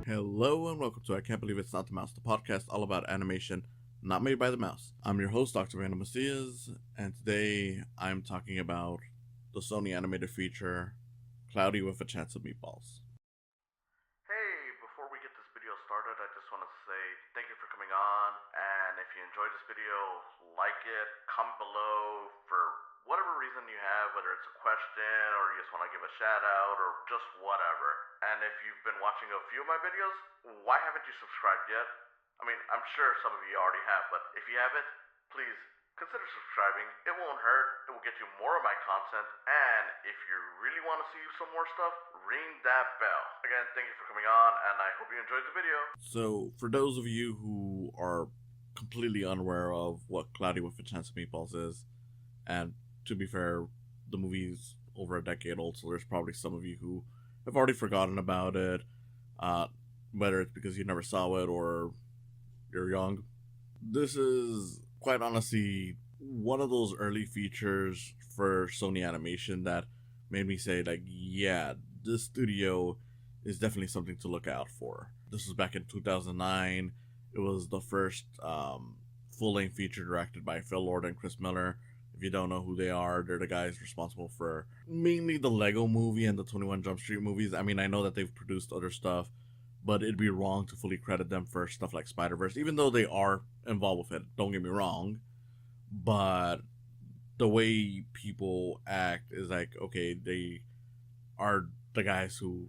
Hello and welcome to I Can't Believe It's Not the Mouse, the podcast all about animation not made by the mouse. I'm your host, Octaviano, and today I'm talking about the Sony animated feature, Cloudy with a Chance of Meatballs. Hey, before we get this video started, I just want to say thank you for coming on, and if you enjoyed this video, like it, comment below for whatever reason you have, whether it's a question or you just want to give a shout out or just whatever. And if you've been watching a few of my videos, why haven't you subscribed yet? I mean, I'm sure some of you already have, but if you haven't, please consider subscribing. It won't hurt. It will get you more of my content. And if you really want to see some more stuff, ring that bell. Again, thank you for coming on, and I hope you enjoyed the video. So, for those of you who are completely unaware of what Cloudy with a Chance of Meatballs is, and to be fair, the movie's over a decade old, so there's probably some of you who have already forgotten about it, whether it's because you never saw it or you're young. This is, quite honestly, one of those early features for Sony Animation that made me say, like, yeah, this studio is definitely something to look out for. This was back in 2009. It was the first full-length feature directed by Phil Lord and Chris Miller. If you don't know who they are, they're the guys responsible for mainly the Lego movie and the 21 Jump Street movies. I mean, I know that they've produced other stuff, but it'd be wrong to fully credit them for stuff like Spider-Verse, even though they are involved with it, don't get me wrong. But the way people act is like, okay, they are the guys who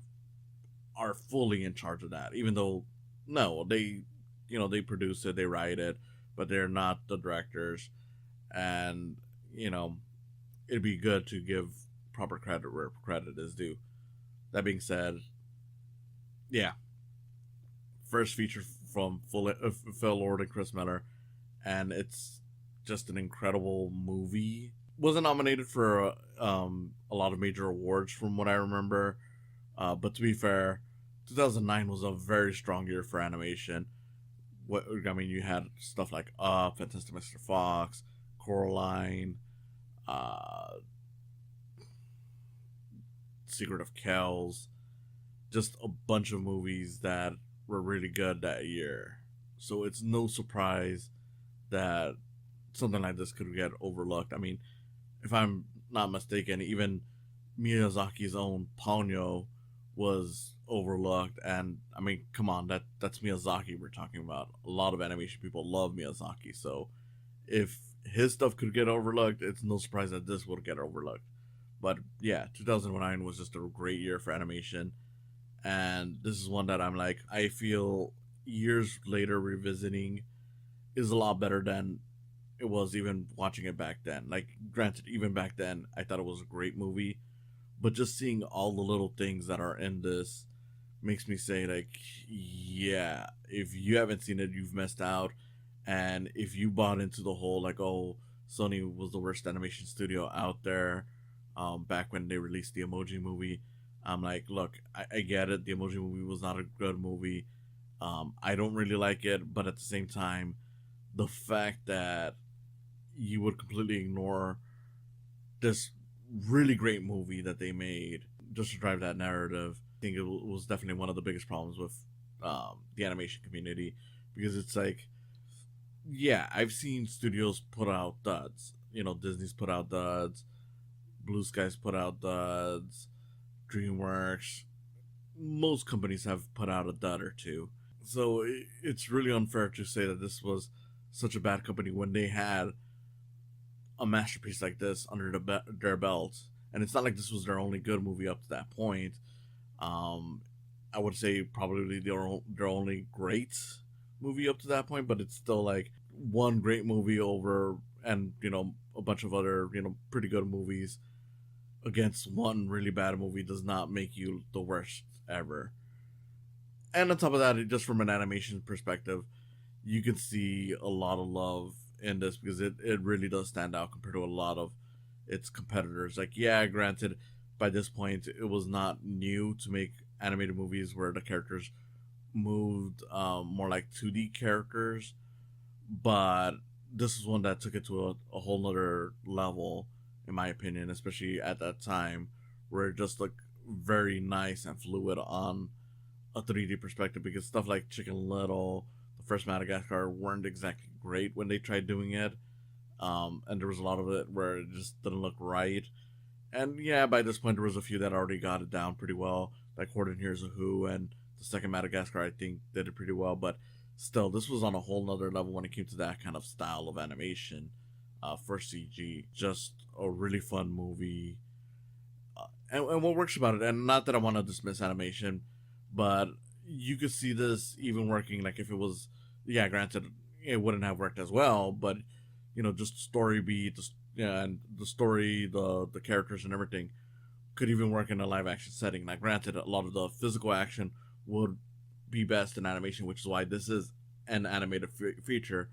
are fully in charge of that, even though, no, they produce it, they write it, but they're not the directors. And, it'd be good to give proper credit where credit is due. That being said, yeah, first feature from Phil Lord and Chris Miller, and it's just an incredible movie. Wasn't nominated for a lot of major awards from what I remember, but to be fair, 2009 was a very strong year for animation. You had stuff like Fantastic Mr. Fox, Coraline, Secret of Kells, just a bunch of movies that were really good that year. So it's no surprise that something like this could get overlooked. I mean, if I'm not mistaken, even Miyazaki's own Ponyo was overlooked, and I mean, come on, that's Miyazaki we're talking about. A lot of animation people love Miyazaki, so if his stuff could get overlooked, it's no surprise that this would get overlooked. But yeah, 2009 was just a great year for animation, and this is one that I'm like, I feel years later revisiting is a lot better than it was even watching it back then. Like, granted, even back then, I thought it was a great movie, but just seeing all the little things that are in this makes me say, like, yeah, if you haven't seen it, you've missed out. And if you bought into the whole, like, oh, Sony was the worst animation studio out there, back when they released the Emoji Movie, I'm like, look, I get it. The Emoji Movie was not a good movie. I don't really like it, but at the same time, the fact that you would completely ignore this really great movie that they made just to drive that narrative, I think it was definitely one of the biggest problems with the animation community, because it's like, yeah, I've seen studios put out duds. Disney's put out duds, Blue Sky's put out duds, DreamWorks. Most companies have put out a dud or two. So it's really unfair to say that this was such a bad company when they had a masterpiece like this under their belt. And it's not like this was their only good movie up to that point. I would say probably their only great movie up to that point, but it's still like one great movie over, and a bunch of other pretty good movies against one really bad movie does not make you the worst ever. And on top of that, just from an animation perspective, you can see a lot of love in this, because it really does stand out compared to a lot of its competitors. Like, yeah, granted, by this point, it was not new to make animated movies where the characters moved more like 2D characters, but this is one that took it to a whole nother level, in my opinion, especially at that time, where it just looked very nice and fluid on a 3D perspective, because stuff like Chicken Little, the first Madagascar, weren't exactly great when they tried doing it. And there was a lot of it where it just didn't look right. And yeah, by this point, there was a few that already got it down pretty well, like Horton Hears a Who and the second Madagascar, I think, did it pretty well. But still, this was on a whole nother level when it came to that kind of style of animation for CG. Just a really fun movie. And what works about it, and not that I want to dismiss animation, but you could see this even working, like if it was, yeah, granted, it wouldn't have worked as well, but just story beat, yeah, and the story, the characters and everything could even work in a live action setting. Like, granted, a lot of the physical action would be best in animation, which is why this is an animated feature.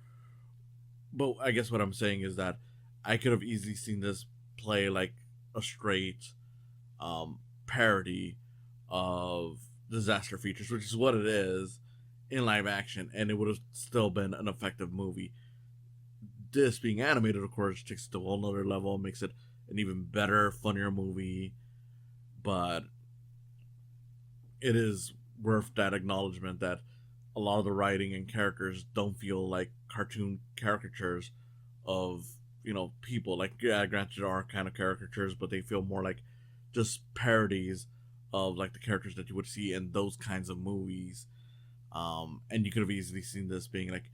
But I guess what I'm saying is that I could have easily seen this play like a straight parody of disaster features, which is what it is in live action, and it would have still been an effective movie. This being animated, of course, takes it to a whole nother level, makes it an even better, funnier movie. But it is worth that acknowledgement that a lot of the writing and characters don't feel like cartoon caricatures of people. Like, yeah, granted, there are kind of caricatures, but they feel more like just parodies of like the characters that you would see in those kinds of movies. And you could have easily seen this being like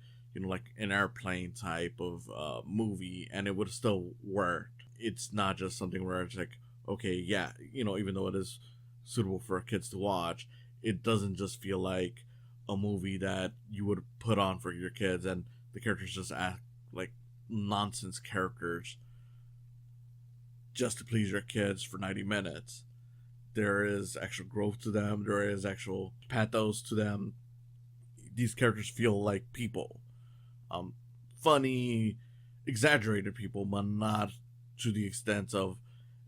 like an airplane type of movie, and it would have still worked. It's not just something where it's like, okay, yeah, even though it is suitable for kids to watch, it doesn't just feel like a movie that you would put on for your kids and the characters just act like nonsense characters just to please your kids for 90 minutes. There is actual growth to them, there is actual pathos to them. These characters feel like people. Um, Funny, exaggerated people, but not to the extent of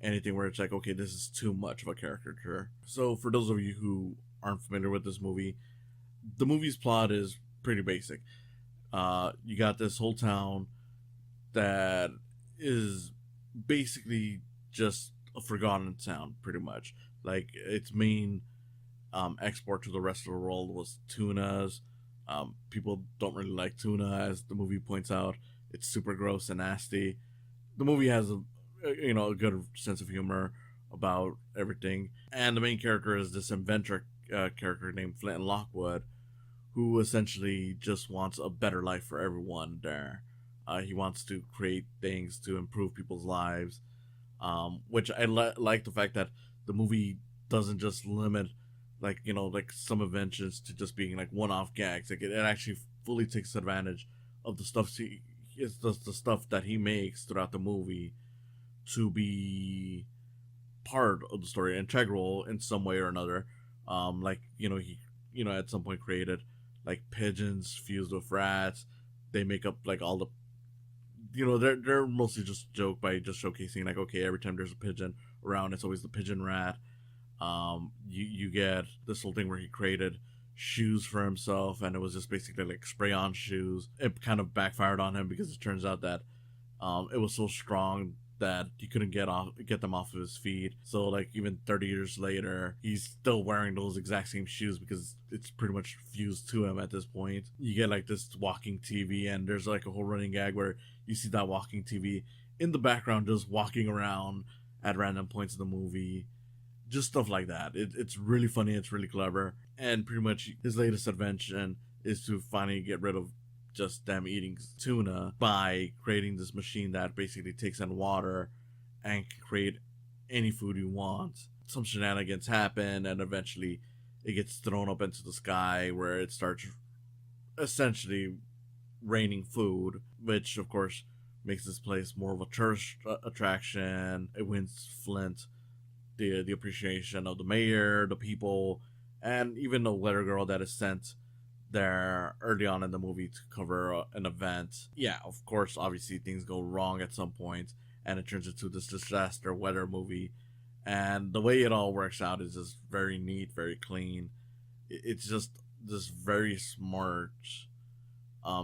anything where it's like, okay, this is too much of a caricature. So, for those of you who aren't familiar with this movie, the movie's plot is pretty basic. You got this whole town that is basically just a forgotten town, pretty much. Like, its main export to the rest of the world was tunas. People don't really like tuna, as the movie points out. It's super gross and nasty. The movie has a good sense of humor about everything, and the main character is this inventor character named Flint Lockwood, who essentially just wants a better life for everyone there. He wants to create things to improve people's lives, which I like the fact that the movie doesn't just limit like some inventions to just being like one-off gags. Like, it actually fully takes advantage of the stuff the stuff that he makes throughout the movie to be part of the story, integral in some way or another. Like, he at some point created like pigeons fused with rats. They make up like all the they're mostly just joke by just showcasing like, okay, every time there's a pigeon around, it's always the pigeon rat. You get this whole thing where he created shoes for himself, and it was just basically like spray on shoes. It kind of backfired on him because it turns out that it was so strong that he couldn't get them off of his feet. So like, even 30 years later, he's still wearing those exact same shoes because it's pretty much fused to him at this point. You get like this walking TV, and there's like a whole running gag where you see that walking TV in the background just walking around at random points in the movie. Just stuff like that. It's really funny, it's really clever, and pretty much his latest invention is to finally get rid of just them eating tuna by creating this machine that basically takes in water and can create any food you want. Some shenanigans happen, and eventually it gets thrown up into the sky where it starts essentially raining food, which of course makes this place more of a tourist attraction. It wins Flint the appreciation of the mayor, the people, and even the letter girl that is sent there early on in the movie to cover an event. Yeah, of course, obviously things go wrong at some point, and it turns into this disaster weather movie. And the way it all works out is just very neat, very clean. It's just this very smart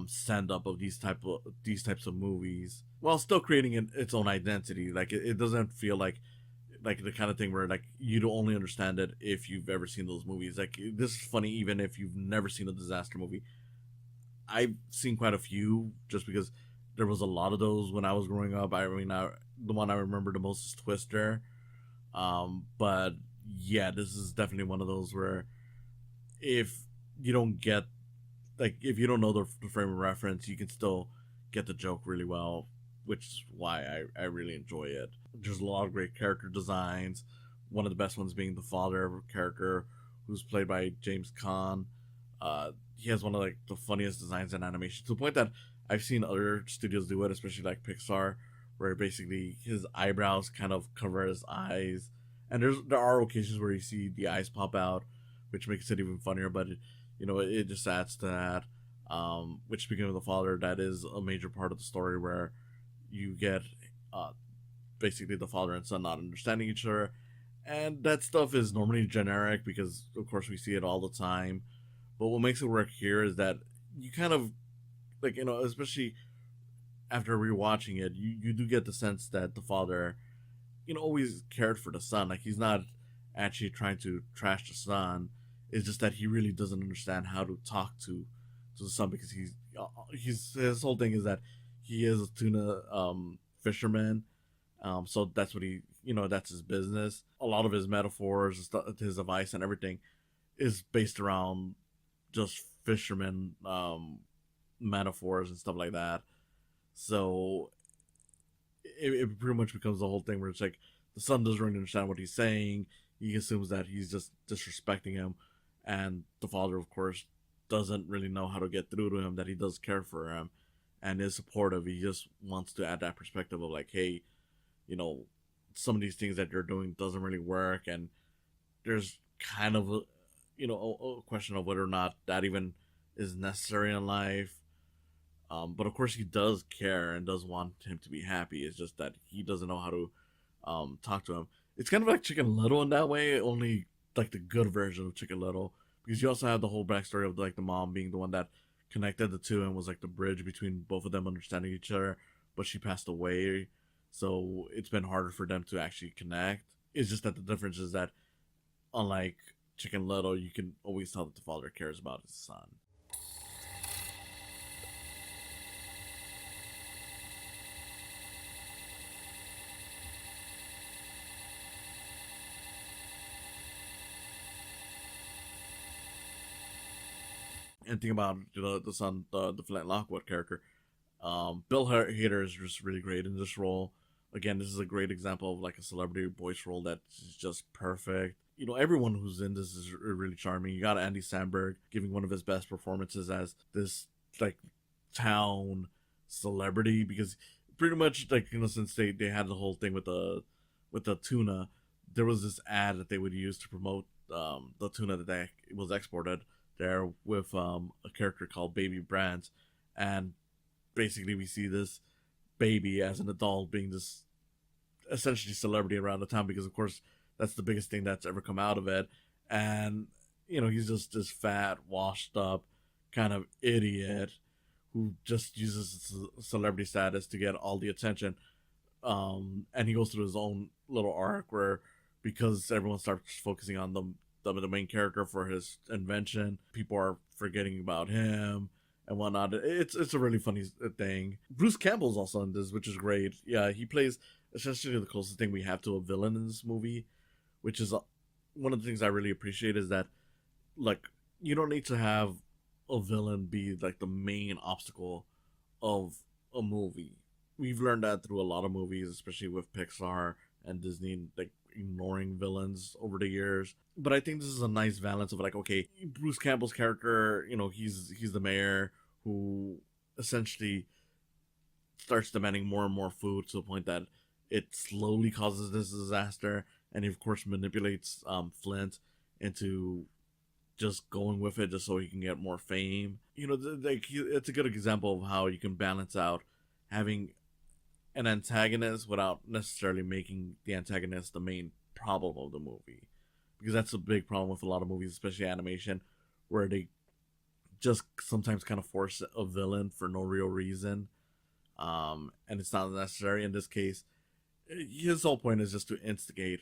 send up of these types of movies, while still creating its own identity. Like, it doesn't feel like like the kind of thing where like you'd only understand it if you've ever seen those movies. Like this is funny even if you've never seen a disaster movie. I've seen quite a few just because there was a lot of those when I was growing up. I mean, the one I remember the most is Twister. But yeah, this is definitely one of those where if you don't get like if you don't know the frame of reference, you can still get the joke really well, which is why I really enjoy it. There's a lot of great character designs. One of the best ones being the father character, who's played by James Caan. He has one of like the funniest designs in animation to the point that I've seen other studios do it, especially like Pixar, where basically his eyebrows kind of cover his eyes, and there are occasions where you see the eyes pop out, which makes it even funnier. But it just adds to that. Which speaking of the father, that is a major part of the story where you get uh, basically the father and son not understanding each other, and that stuff is normally generic because of course we see it all the time. But what makes it work here is that you kind of like especially after rewatching it, you do get the sense that the father always cared for the son. Like he's not actually trying to trash the son. It's just that he really doesn't understand how to talk to the son because he's his whole thing is that he is a tuna fisherman. So that's what that's his business. A lot of his metaphors, his advice, and everything is based around just fisherman metaphors and stuff like that. So it pretty much becomes the whole thing where it's like the son doesn't really understand what he's saying. He assumes that he's just disrespecting him, and the father, of course, doesn't really know how to get through to him that he does care for him and is supportive. He just wants to add that perspective of like, hey, you know, some of these things that you're doing doesn't really work, and there's kind of a question of whether or not that even is necessary in life. But of course, he does care and does want him to be happy. It's just that he doesn't know how to talk to him. It's kind of like Chicken Little in that way, only like the good version of Chicken Little, because you also have the whole backstory of like the mom being the one that connected the two and was like the bridge between both of them understanding each other, but she passed away, so it's been harder for them to actually connect. It's just that the difference is that unlike Chicken Little, you can always tell that the father cares about his son. And think about the son, the Flint Lockwood character. Bill Hader is just really great in this role. Again, this is a great example of like a celebrity voice role that's just perfect. Everyone who's in this is really charming. You got Andy Samberg giving one of his best performances as this like town celebrity, because pretty much like since they had the whole thing with the tuna, there was this ad that they would use to promote the tuna that they was exported there with a character called Baby Brandt, and basically we see this baby as an adult being this essentially celebrity around the town, because of course that's the biggest thing that's ever come out of it. And he's just this fat washed up kind of idiot who just uses his celebrity status to get all the attention. And he goes through his own little arc where, because everyone starts focusing on the main character for his invention, people are forgetting about him and whatnot. It's a really funny thing. Bruce Campbell's also in this, which is great. Yeah, he plays essentially the closest thing we have to a villain in this movie, which is one of the things I really appreciate is that like you don't need to have a villain be like the main obstacle of a movie. We've learned that through a lot of movies, especially with Pixar and Disney, like ignoring villains over the years. But I think this is a nice balance of like, okay, Bruce Campbell's character, he's the mayor who essentially starts demanding more and more food to the point that it slowly causes this disaster, and he of course manipulates Flint into just going with it just so he can get more fame. It's a good example of how you can balance out having an antagonist without necessarily making the antagonist the main problem of the movie, because that's a big problem with a lot of movies, especially animation, where they just sometimes kind of force a villain for no real reason, and it's not necessary. In this case, his whole point is just to instigate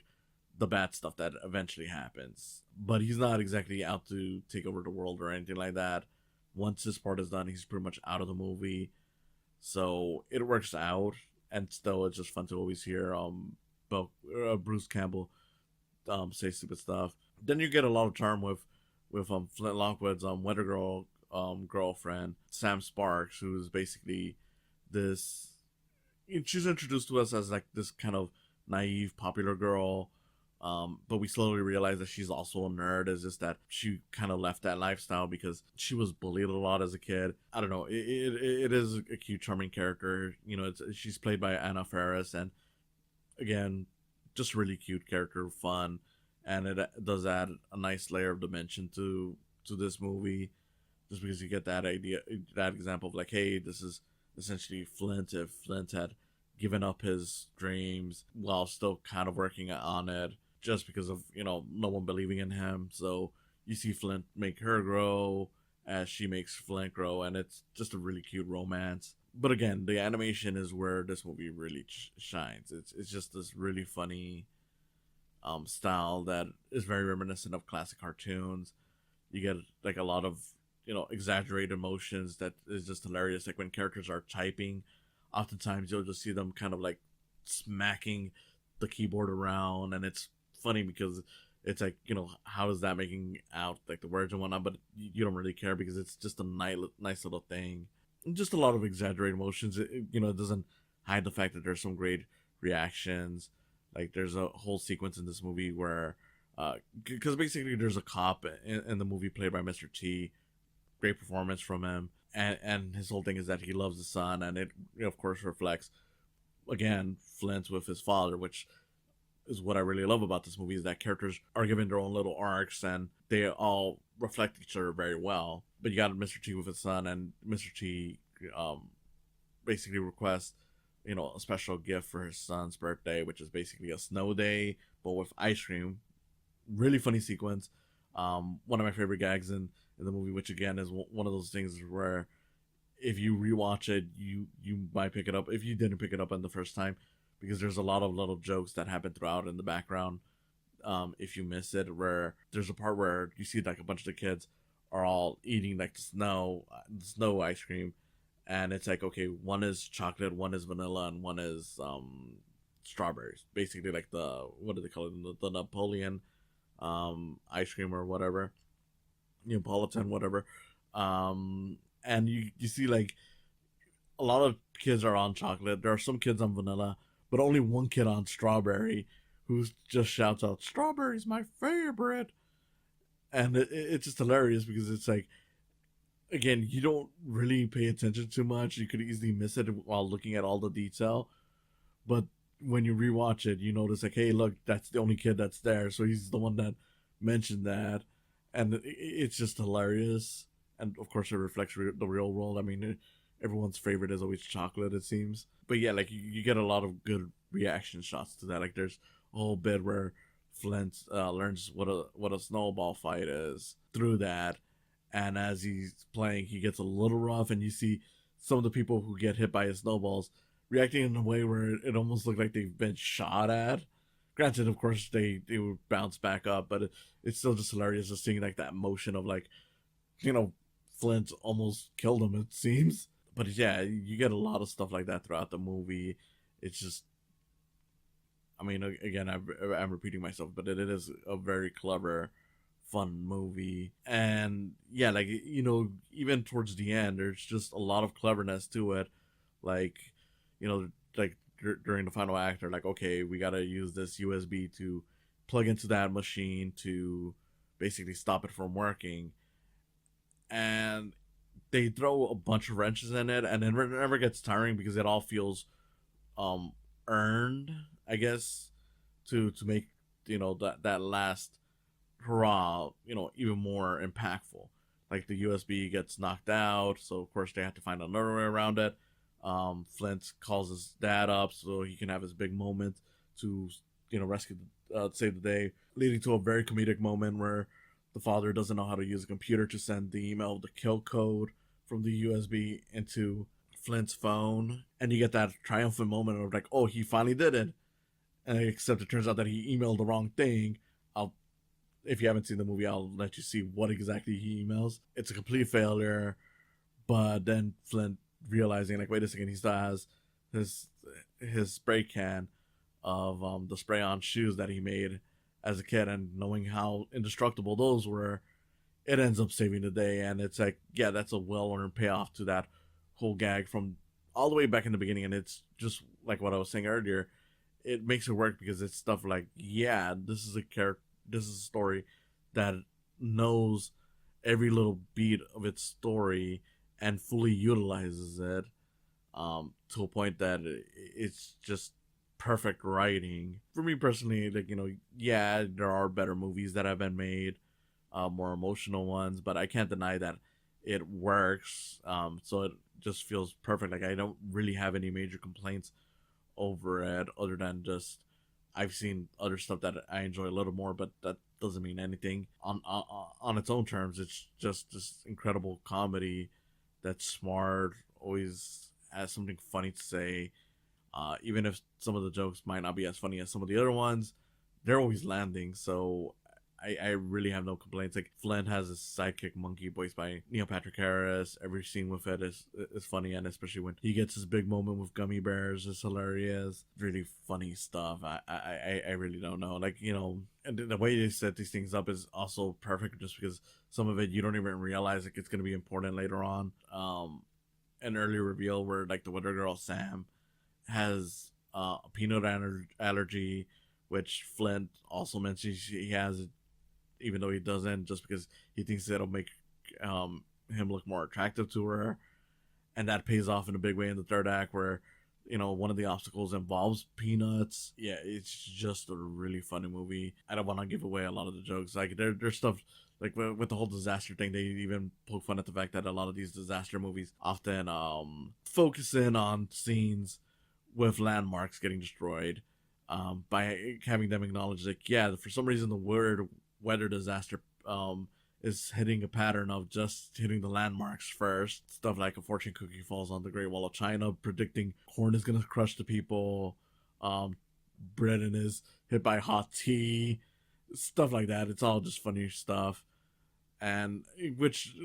the bad stuff that eventually happens. But he's not exactly out to take over the world or anything like that. Once his part is done, he's pretty much out of the movie. So it works out, and still it's just fun to always hear Bruce Campbell say stupid stuff. Then you get a lot of charm with Flint Lockwood's Weather Girl girlfriend Sam Sparks, who's basically this. She's introduced to us as like this kind of naive popular girl, but we slowly realize that she's also a nerd. It's just that she kind of left that lifestyle because she was bullied a lot as a kid. I don't know. It is a cute, charming character. She's played by Anna Faris, and again, just really cute character, fun, and it does add a nice layer of dimension to this movie, just because you get that idea, that example of like, hey, this is essentially Flint if Flint had given up his dreams while still kind of working on it, just because of no one believing in him. So you see Flint make her grow as she makes Flint grow, and it's just a really cute romance. But again, the animation is where this movie really shines. It's just this really funny style that is very reminiscent of classic cartoons. You get like a lot of exaggerated emotions that is just hilarious. Like when characters are typing, oftentimes you'll just see them kind of like smacking the keyboard around, and it's funny because it's like, how is that making out like the words and whatnot, but you don't really care because it's just a nice little thing. Just a lot of exaggerated emotions. It doesn't hide the fact that there's some great reactions. Like there's a whole sequence in this movie where because basically there's a cop in the movie played by Mr. T. Great performance from him, and his whole thing is that he loves his son, and it of course reflects again Flint with his father, which is what I really love about this movie, is that characters are given their own little arcs and they all reflect each other very well. But you got Mr. T with his son, and Mr. T basically requests a special gift for his son's birthday, which is basically a snow day but with ice cream. Really funny sequence. One of my favorite gags in the movie, which again is one of those things where if you rewatch it, you might pick it up if you didn't pick it up on the first time, because there's a lot of little jokes that happen throughout in the background. If you miss it, where there's a part where you see like a bunch of the kids are all eating like the snow ice cream, and it's like, okay, one is chocolate, one is vanilla, and one is strawberries. Basically, like what do they call it? The Napoleon ice cream or whatever, Neapolitan, whatever. And you see like a lot of kids are on chocolate. There are some kids on vanilla, but only one kid on strawberry, who just shouts out, "Strawberry's my favorite." And it's just hilarious because it's like, again, you don't really pay attention too much. You could easily miss it while looking at all the detail. But when you rewatch it, you notice like, hey, look, that's the only kid that's there. So he's the one that mentioned that. And it's just hilarious. And of course, it reflects the real world. I mean, everyone's favorite is always chocolate, it seems. But yeah, like you get a lot of good reaction shots to that. Like there's a whole bit where Flint learns what a snowball fight is through that, and as he's playing, he gets a little rough, and you see some of the people who get hit by his snowballs reacting in a way where it almost looked like they've been shot at. Granted, of course, they would bounce back up, but it's still just hilarious just seeing like that motion of like, Flint almost killed him, it seems. But yeah, you get a lot of stuff like that throughout the movie. It's just, I mean, again, I'm repeating myself, but it is a very clever, fun movie. And yeah, like, even towards the end, there's just a lot of cleverness to it. Like, like during the final act, they're like, okay, we gotta use this USB to plug into that machine to basically stop it from working. And they throw a bunch of wrenches in it, and it never gets tiring because it all feels um earned, I guess, to make that last hurrah even more impactful. Like the USB gets knocked out, so of course they have to find another way around it. Flint calls his dad up so he can have his big moment to rescue save the day, leading to a very comedic moment where the father doesn't know how to use a computer to send the email, the kill code from the USB into Flint's phone, and you get that triumphant moment of like, oh, he finally did it. except it turns out that he emailed the wrong thing. I'll If you haven't seen the movie, I'll let you see what exactly he emails. It's a complete failure, but then Flint realizing like, wait a second, he still has his spray can of the spray on shoes that he made as a kid, and knowing how indestructible those were, it ends up saving the day. And it's like, yeah, that's a well earned payoff to that whole gag from all the way back in the beginning. And it's just like what I was saying earlier, it makes it work because it's stuff like, yeah, this is a story that knows every little beat of its story and fully utilizes it, to a point that it's just perfect writing. For me personally, like, yeah, there are better movies that have been made, more emotional ones, but I can't deny that it works. So it just feels perfect. Like, I don't really have any major complaints over it, other than just I've seen other stuff that I enjoy a little more, but that doesn't mean anything on its own terms. It's just this incredible comedy that's smart, always has something funny to say. Even if some of the jokes might not be as funny as some of the other ones, they're always landing. So I really have no complaints. Like, Flint has his sidekick monkey voiced by Neil Patrick Harris. Every scene with it is funny, and especially when he gets his big moment with gummy bears, is hilarious. Really funny stuff. I really don't know. Like, and the way they set these things up is also perfect, just because some of it you don't even realize like it's gonna be important later on. An early reveal where like the Wonder Girl Sam has a peanut allergy, which Flint also mentions he has, even though he doesn't, just because he thinks it'll make him look more attractive to her. And that pays off in a big way in the third act, where one of the obstacles involves peanuts. Yeah, it's just a really funny movie. I don't want to give away a lot of the jokes. Like, there's stuff like with the whole disaster thing. They even poke fun at the fact that a lot of these disaster movies often focus in on scenes with landmarks getting destroyed, by having them acknowledge, like, yeah, for some reason the word weather disaster is hitting a pattern of just hitting the landmarks first. Stuff like a fortune cookie falls on the Great Wall of China, predicting corn is gonna crush the people. Britain is hit by hot tea, stuff like that. It's all just funny stuff, and which,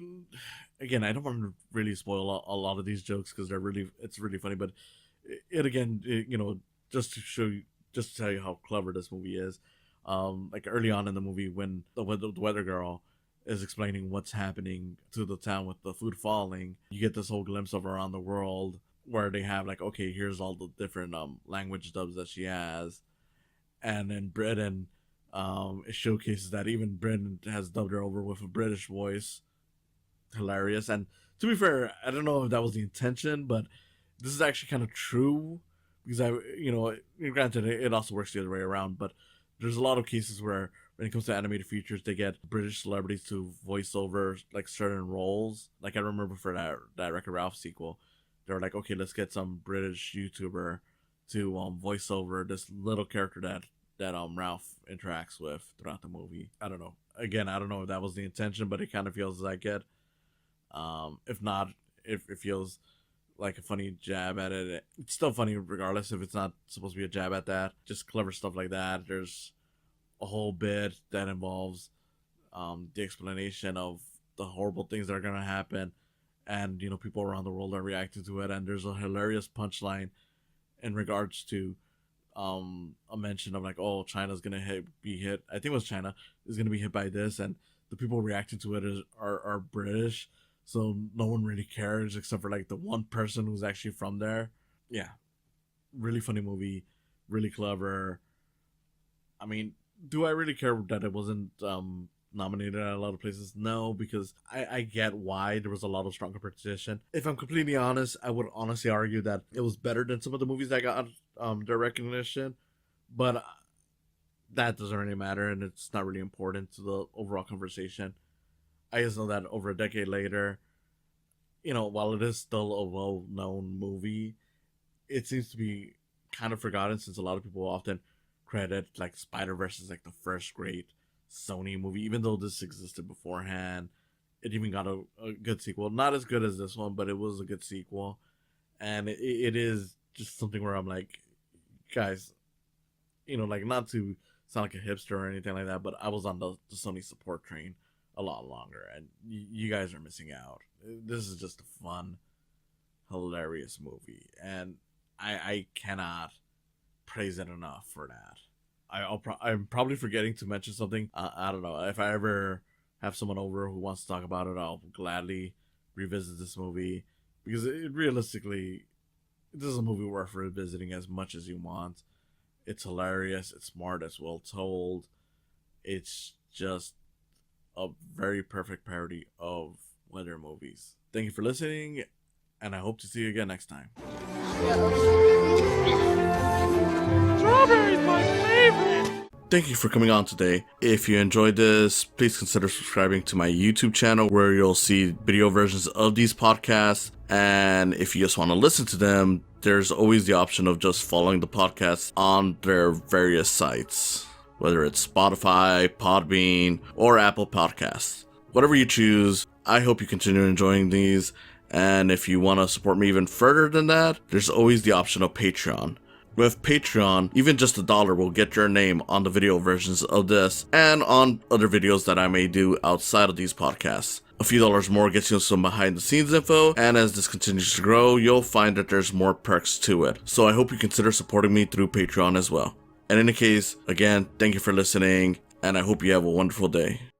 again, I don't want to really spoil a lot of these jokes because it's really funny. But it again, just to show you, just to tell you how clever this movie is. Like, early on in the movie, when the weather girl is explaining what's happening to the town with the food falling, you get this whole glimpse of around the world, where they have like, okay, here's all the different language dubs that she has, and in Britain, it showcases that even Britain has dubbed her over with a British voice. Hilarious. And to be fair, I don't know if that was the intention, but this is actually kind of true, because granted, it also works the other way around, but there's a lot of cases where when it comes to animated features, they get British celebrities to voice over like certain roles. Like, I remember for that Wreck-It Ralph sequel, they were like, okay, let's get some British YouTuber to voice over this little character that Ralph interacts with throughout the movie. I don't know. Again, I don't know if that was the intention, but it kind of feels like it. If not, if it feels like a funny jab at it, it's still funny regardless if it's not supposed to be a jab at that. Just clever stuff like that. There's a whole bit that involves the explanation of the horrible things that are gonna happen, and people around the world are reacting to it. And there's a hilarious punchline in regards to a mention of like, oh, China's gonna be hit. I think it was China is gonna be hit by this, and the people reacting to it are British, so no one really cares except for like the one person who's actually from there. Yeah, really funny movie, really clever. I mean, do I really care that it wasn't nominated at a lot of places? No, because I get why there was a lot of strong competition. If I'm completely honest, I would honestly argue that it was better than some of the movies that got their recognition, but that doesn't really matter, and it's not really important to the overall conversation. I just know that over a decade later, while it is still a well-known movie, it seems to be kind of forgotten, since a lot of people often credit like Spider-Verse as like the first great Sony movie, even though this existed beforehand. It even got a good sequel, not as good as this one, but it was a good sequel. And it is just something where I'm like, guys, like not to sound like a hipster or anything like that, but I was on the Sony support train a lot longer, and you guys are missing out. This is just a fun, hilarious movie, and I cannot praise it enough for that. I'm probably forgetting to mention something. I don't know. If I ever have someone over who wants to talk about it, I'll gladly revisit this movie, because realistically, this is a movie worth revisiting as much as you want. It's hilarious. It's smart. It's well told. It's just a very perfect parody of weather movies. Thank you for listening, and I hope to see you again next time. Strawberry's my favorite! Thank you for coming on today. If you enjoyed this, please consider subscribing to my YouTube channel, where you'll see video versions of these podcasts. And if you just want to listen to them, there's always the option of just following the podcast on their various sites, whether it's Spotify, Podbean, or Apple Podcasts. Whatever you choose, I hope you continue enjoying these. And if you want to support me even further than that, there's always the option of Patreon. With Patreon, even just $1 will get your name on the video versions of this and on other videos that I may do outside of these podcasts. A few dollars more gets you some behind the scenes info, and as this continues to grow, you'll find that there's more perks to it. So I hope you consider supporting me through Patreon as well. In any case, again, thank you for listening, and I hope you have a wonderful day.